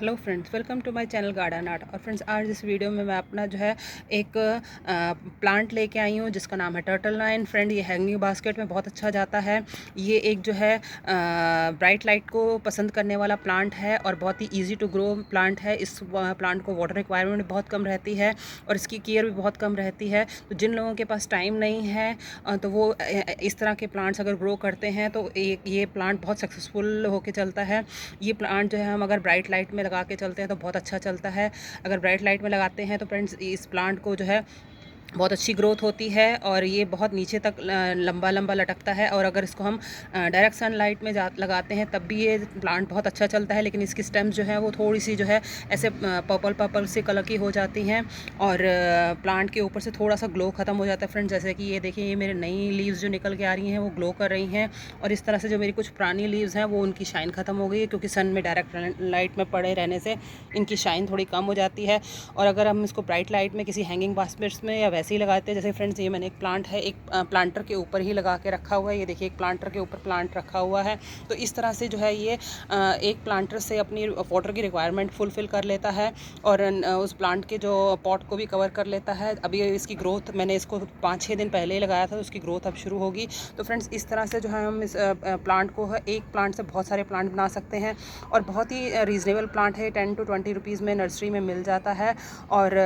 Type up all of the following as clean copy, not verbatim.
Hello friends, welcome to my channel garden art. और friends, आज इस वीडियो में मैं अपना जो है एक प्लांट लेके आई हूँ जिसका नाम है टर्टल लाइन। फ्रेंड, ये हैंगिंग बास्केट में बहुत अच्छा जाता है। ये एक जो है ब्राइट लाइट को पसंद करने वाला प्लांट है और बहुत ही इजी टू ग्रो प्लांट है। इस प्लांट को वाटर रिक्वायरमेंट बहुत कम रहती है और इसकी केयर भी बहुत कम रहती है। तो जिन लोगों के पास टाइम नहीं है तो वो इस तरह के प्लांट्स अगर ग्रो करते हैं तो ये प्लांट बहुत सक्सेसफुल होके चलता है। ये प्लांट जो है हम अगर ब्राइट लाइट में लगा के चलते हैं तो बहुत अच्छा चलता है। अगर ब्राइट लाइट में लगाते हैं तो फ्रेंड्स इस प्लांट को जो है बहुत अच्छी ग्रोथ होती है और ये बहुत नीचे तक लंबा लंबा लटकता है। और अगर इसको हम डायरेक्ट सनलाइट में लगाते हैं तब भी ये प्लांट बहुत अच्छा चलता है, लेकिन इसकी स्टेम्स जो है वो थोड़ी सी जो है ऐसे पर्पल पर्पल से कलर की हो जाती हैं और प्लांट के ऊपर से थोड़ा सा ग्लो ख़त्म हो जाता है। फ्रेंड्स, जैसे कि ये देखिए, ये मेरे नई लीव्स जो निकल के आ रही हैं वो ग्लो कर रही हैं और इस तरह से जो मेरी कुछ पुरानी लीव्स हैं वो उनकी शाइन ख़त्म हो गई है, क्योंकि सन में डायरेक्ट लाइट में पड़े रहने से इनकी शाइन थोड़ी कम हो जाती है। और अगर हम इसको ब्राइट लाइट में किसी हैंगिंग बास्केट्स में या वैसे ही लगाते हैं, जैसे फ्रेंड्स ये मैंने एक प्लांट है, एक प्लांटर के ऊपर ही लगा के रखा हुआ है। ये देखिए, एक प्लांटर के ऊपर प्लांट रखा हुआ है। तो इस तरह से जो है ये एक प्लांटर से अपनी वाटर की रिक्वायरमेंट फुलफ़िल कर लेता है और उस प्लांट के जो पॉट को भी कवर कर लेता है। अभी इसकी ग्रोथ, मैंने इसको 5-6 दिन पहले ही लगाया था, तो उसकी ग्रोथ अब शुरू होगी। तो फ्रेंड्स, इस तरह से जो है हम इस प्लांट को है, एक प्लांट से बहुत सारे प्लांट बना सकते हैं और बहुत ही रीज़नेबल प्लांट है। 10 to 20 रुपीज़ में नर्सरी में मिल जाता है। और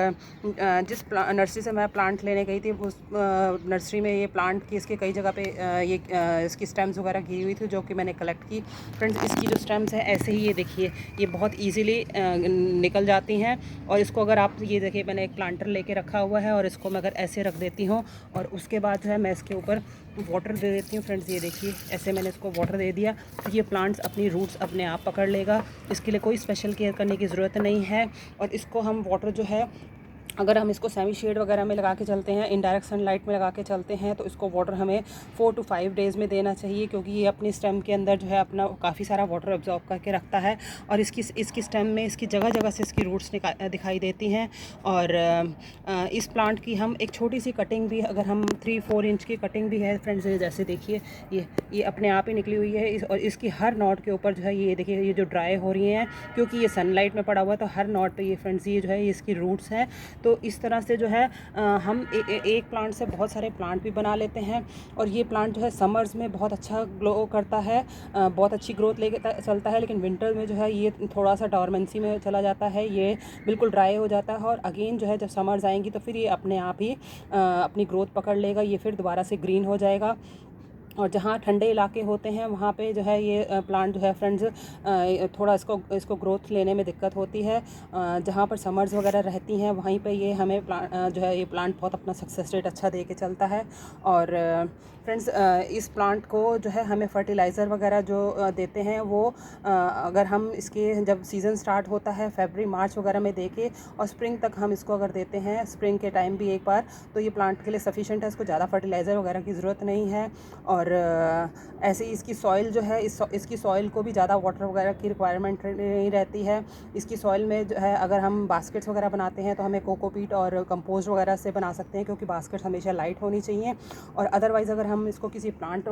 जिस नर्सरी से मैं प्लांट लेने गई थी उस नर्सरी में ये प्लांट की इसके कई जगह पे इसकी स्टेम्स वगैरह गिरी हुई थी, जो कि मैंने कलेक्ट की। फ्रेंड्स, इसकी जो स्टेम्स है ऐसे ही, ये देखिए, ये बहुत इजीली निकल जाती हैं। और इसको अगर आप, ये देखिए, मैंने एक प्लांटर लेके रखा हुआ है और इसको मैं अगर ऐसे रख देती हूँ और उसके बाद जो है मैं इसके ऊपर वाटर दे देती हूँ। फ्रेंड्स, ये देखिए, ऐसे मैंने इसको वाटर दे दिया तो ये प्लांट्स अपनी रूट्स अपने आप पकड़ लेगा। इसके लिए कोई स्पेशल केयर करने की ज़रूरत नहीं है। और इसको हम वाटर जो है, अगर हम इसको सेमी शेड वगैरह में लगा के चलते हैं, इनडायरेक्ट सनलाइट में लगा के चलते हैं, तो इसको वाटर हमें 4 to 5 डेज़ में देना चाहिए, क्योंकि ये अपनी स्टेम के अंदर जो है अपना काफ़ी सारा वाटर एब्जॉर्ब करके रखता है। और इसकी स्टेम में इसकी जगह जगह से इसकी रूट्स दिखाई देती हैं। और इस प्लांट की हम एक छोटी सी कटिंग भी, अगर हम 3-4 इंच की कटिंग भी है फ्रेंड्स, जैसे देखिए, ये अपने आप ही निकली हुई है। और इसकी हर नॉट के ऊपर जो है, ये देखिए, ये जो ड्राई हो रही हैं क्योंकि ये सनलाइट में पड़ा हुआ है, तो हर नॉट पे ये फ्रेंड्स ये जो है इसकी रूट्स हैं। तो इस तरह से जो है हम एक प्लांट से बहुत सारे प्लांट भी बना लेते हैं। और ये प्लांट जो है समर्स में बहुत अच्छा ग्लो करता है, बहुत अच्छी ग्रोथ लेके चलता है। लेकिन विंटर में जो है ये थोड़ा सा डॉर्मेंसी में चला जाता है, ये बिल्कुल ड्राई हो जाता है। और अगेन जो है जब समर्स आएंगी तो फिर ये अपने आप ही अपनी ग्रोथ पकड़ लेगा, ये फिर दोबारा से ग्रीन हो जाएगा। और जहाँ ठंडे इलाके होते हैं वहाँ पे जो है ये प्लांट जो है फ्रेंड्स थोड़ा इसको ग्रोथ लेने में दिक्कत होती है। जहाँ पर समर्स वगैरह रहती हैं वहीं पे ये हमें जो है ये प्लांट बहुत अपना सक्सेस रेट अच्छा दे के चलता है। और फ्रेंड्स, इस प्लांट को जो है हमें फर्टिलाइज़र वगैरह जो देते हैं वो अगर हम इसके जब सीज़न स्टार्ट होता है फरवरी मार्च वगैरह में दे के, और स्प्रिंग तक हम इसको अगर देते हैं, स्प्रिंग के टाइम भी एक बार, तो ये प्लांट के लिए सफिशेंट है। इसको ज़्यादा फर्टिलाइज़र वगैरह की ज़रूरत नहीं है। और ऐसे ही इसकी सॉइल जो है, इसकी सॉइल को भी ज़्यादा वाटर वगैरह की रिक्वायरमेंट नहीं रहती है। इसकी सॉइल में जो है अगर हम बास्केट्स वगैरह बनाते हैं तो हमें कोकोपीट और कंपोस्ट वगैरह से बना सकते हैं, क्योंकि बास्केट्स हमेशा लाइट होनी चाहिए। और अदरवाइज़ अगर हम इसको किसी प्लांटर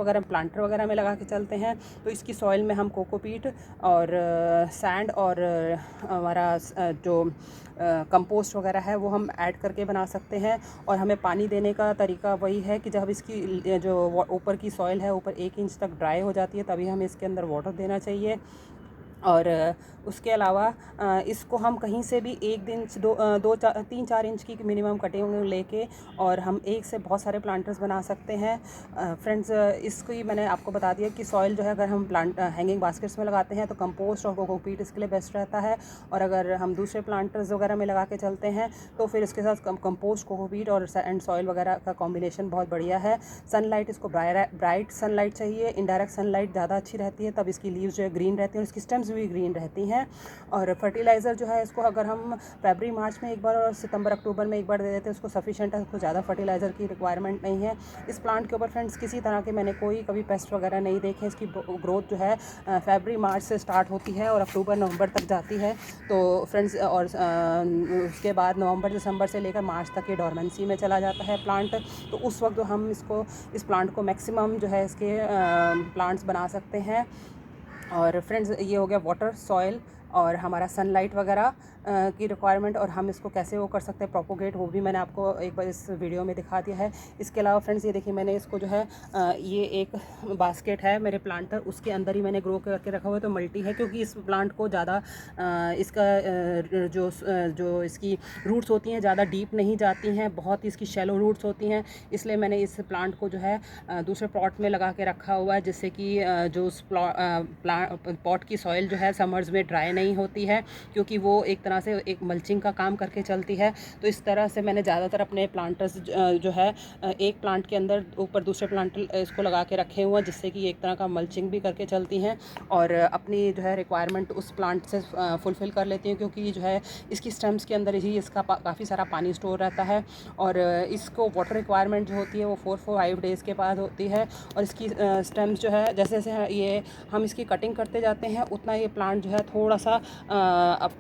वगैरह में लगा के चलते हैं तो इसकी सॉइल में हम कोकोपीट और सैंड और हमारा जो कंपोस्ट वगैरह है वो हम ऐड करके बना सकते हैं। और हमें पानी देने का तरीका वही है कि जब इसकी जो ऊपर की सॉइल है ऊपर 1 इंच तक ड्राई हो जाती है तभी हमें इसके अंदर वाटर देना चाहिए। और उसके अलावा इसको हम कहीं से भी 1 दिन 3-4 इंच की मिनिमम कटिंग लेके और हम एक से बहुत सारे प्लांटर्स बना सकते हैं। फ्रेंड्स, इसकी मैंने आपको बता दिया कि सॉइल जो है अगर हम प्लांट हैंगिंग बास्केट्स में लगाते हैं तो कंपोस्ट और कोकोपीट इसके लिए बेस्ट रहता है। और अगर हम दूसरे प्लांटर्स वगैरह में लगा के चलते हैं तो फिर इसके साथ कंपोस्ट, कोकोपीट और एंड सॉइल वगैरह का कॉम्बिनेशन बहुत बढ़िया है। सनलाइट इसको ब्राइट सनलाइट चाहिए, इनडायरेक्ट सनलाइट ज़्यादा अच्छी रहती है, तब इसकी लीव्स जो है ग्रीन रहती है और इसकी स्टेम्स भी ग्रीन रहती हैं। और फर्टिलाइज़र जो है इसको अगर हम फरवरी मार्च में एक बार और सितंबर अक्टूबर में एक बार दे देते हैं उसको सफिशेंट है, उसको ज़्यादा फर्टिलाइज़र की रिक्वायरमेंट नहीं है। इस प्लांट के ऊपर फ्रेंड्स किसी तरह के मैंने कभी पेस्ट वगैरह नहीं देखे। इसकी ग्रोथ जो है फरवरी मार्च से स्टार्ट होती है और अक्टूबर नवंबर तक जाती है। तो फ्रेंड्स, और उसके बाद नवंबर दिसंबर से लेकर मार्च तक ये डॉर्मेंसी में चला जाता है प्लांट। तो उस वक्त हम इस प्लांट को मैक्सिमम जो है इसके प्लांट्स बना सकते हैं। और फ्रेंड्स, ये हो गया वाटर, सॉइल और हमारा सनलाइट वगैरह की रिक्वायरमेंट और हम इसको कैसे वो कर सकते हैं प्रोपोगेट, वो भी मैंने आपको एक बार इस वीडियो में दिखा दिया है। इसके अलावा फ्रेंड्स ये देखिए मैंने इसको जो है ये एक बास्केट है मेरे प्लांटर, उसके अंदर ही मैंने ग्रो करके रखा हुआ है। तो मल्टी है क्योंकि इस प्लांट को ज़्यादा इसका जो इसकी रूट्स होती हैं ज़्यादा डीप नहीं जाती हैं, बहुत ही इसकी शैलो रूट्स होती हैं। इसलिए मैंने इस प्लांट को जो है दूसरे पॉट में लगा के रखा हुआ है, जिससे कि जो उस पॉट की सॉइल जो है समर्स में ड्राई नहीं होती है, क्योंकि वो एक तरह से एक मल्चिंग का काम करके चलती है। तो इस तरह से मैंने ज़्यादातर अपने प्लांटर्स जो है एक प्लांट के अंदर ऊपर दूसरे प्लांट इसको लगा के रखे हुए हैं, जिससे कि एक तरह का मल्चिंग भी करके चलती हैं और अपनी जो है रिक्वायरमेंट उस प्लांट से फुलफ़िल कर लेती हैं, क्योंकि जो है इसकी स्टेम्स के अंदर ही इसका काफ़ी सारा पानी स्टोर रहता है और इसको वाटर रिक्वायरमेंट जो होती है वो 4-5 डेज़ के बाद होती है। और इसकी स्टेम्स जो है जैसे जैसे ये हम इसकी कटिंग करते जाते हैं उतना ये प्लांट जो है थोड़ा सा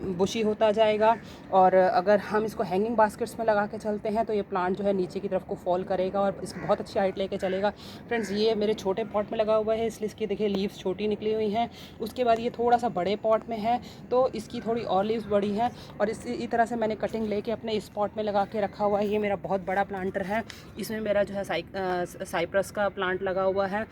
बुशी होता जाएगा। और अगर हम इसको हैंगिंग बास्केट्स में लगा के चलते हैं तो ये प्लांट जो है नीचे की तरफ को फॉल करेगा और इसकी बहुत अच्छी हाइट लेके चलेगा। फ्रेंड्स ये मेरे छोटे पॉट में लगा हुआ है, इसलिए इसकी देखिए लीव्स छोटी निकली हुई हैं। उसके बाद ये थोड़ा सा बड़े पॉट में है तो इसकी थोड़ी और लीव्स बड़ी हैं और इसी तरह से मैंने कटिंग लेके अपने इस पॉट में लगा के रखा हुआ है। ये मेरा बहुत बड़ा प्लांटर है, इसमें मेरा जो है साइप्रस का प्लांट लगा हुआ है,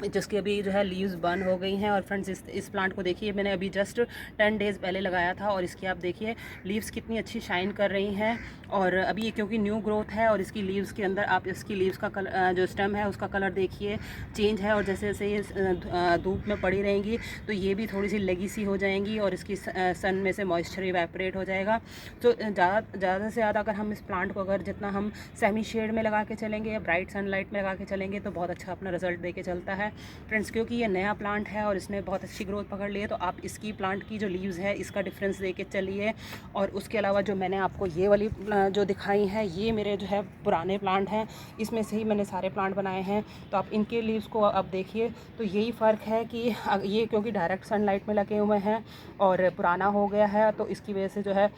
जिसकी अभी जो है लीव्स बर्न हो गई हैं। और फ्रेंड्स इस प्लांट को देखिए मैंने अभी जस्ट 10 डेज़ पहले लगाया था और इसकी आप देखिए लीव्स कितनी अच्छी शाइन कर रही हैं। और अभी ये क्योंकि न्यू ग्रोथ है और इसकी लीव्स के अंदर आप इसकी लीव्स का कलर जो स्टेम है उसका कलर देखिए चेंज है। और जैसे जैसे ये धूप में पड़ी रहेंगी तो ये भी थोड़ी सी लगी सी हो जाएंगी और इसकी सन में से मॉइस्चर इवेपोरेट हो जाएगा। तो ज़्यादा से ज़्यादा अगर हम इस प्लांट को अगर जितना हम सेमी शेड में लगा के चलेंगे या ब्राइट सनलाइट में लगा के चलेंगे तो बहुत अच्छा अपना रिजल्ट दे के चलता है। फ्रेंड्स क्योंकि ये नया प्लांट है और इसने बहुत अच्छी ग्रोथ पकड़ ली है तो आप इसकी प्लांट की जो लीव्स है इसका डिफरेंस देके चलिए। और उसके अलावा जो मैंने आपको ये वाली जो दिखाई हैं ये मेरे जो है पुराने प्लांट हैं, इसमें से ही मैंने सारे प्लांट बनाए हैं। तो आप इनके लीव्स को अब देखिए तो यही फ़र्क है कि ये क्योंकि डायरेक्ट सनलाइट में लगे हुए हैं और पुराना हो गया है तो इसकी वजह से जो है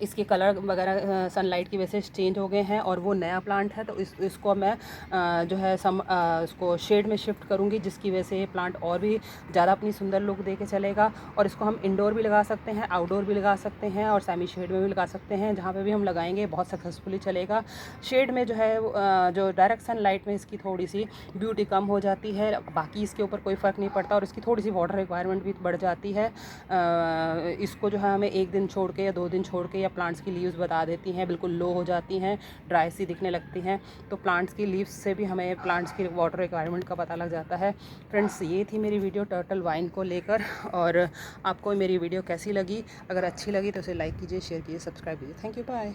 इसके कलर वगैरह सनलाइट की वजह से चेंज हो गए हैं। और वो नया प्लांट है तो इसको मैं जो है इसको शेड में शिफ्ट करूँगी, जिसकी वजह से ये प्लांट और भी ज़्यादा अपनी सुंदर लुक दे के चलेगा। और इसको हम इंडोर भी लगा सकते हैं, आउटडोर भी लगा सकते हैं और सेमी शेड में भी लगा सकते हैं, जहाँ पे भी हम लगाएंगे बहुत सक्सेसफुली चलेगा। शेड में जो है जो डायरेक्ट सनलाइट में इसकी थोड़ी सी ब्यूटी कम हो जाती है, बाकी इसके ऊपर कोई फ़र्क नहीं पड़ता और इसकी थोड़ी सी वाटर रिक्वायरमेंट भी बढ़ जाती है। इसको जो है हमें 1 दिन छोड़ के या 2 दिन छोड़ के या प्लांट्स की लीव्स बता देती हैं बिल्कुल लो हो जाती हैं, ड्राई सी दिखने लगती हैं, तो प्लांट्स की लीव्स से भी हमें प्लांट्स की वाटर रिक्वायरमेंट का पता लग जाता है। फ्रेंड्स ये थी मेरी वीडियो टर्टल वाइन को लेकर। और आपको मेरी वीडियो कैसी लगी? अगर अच्छी लगी तो उसे लाइक कीजिए, शेयर कीजिए, सब्सक्राइब कीजिए। Thank you, bye.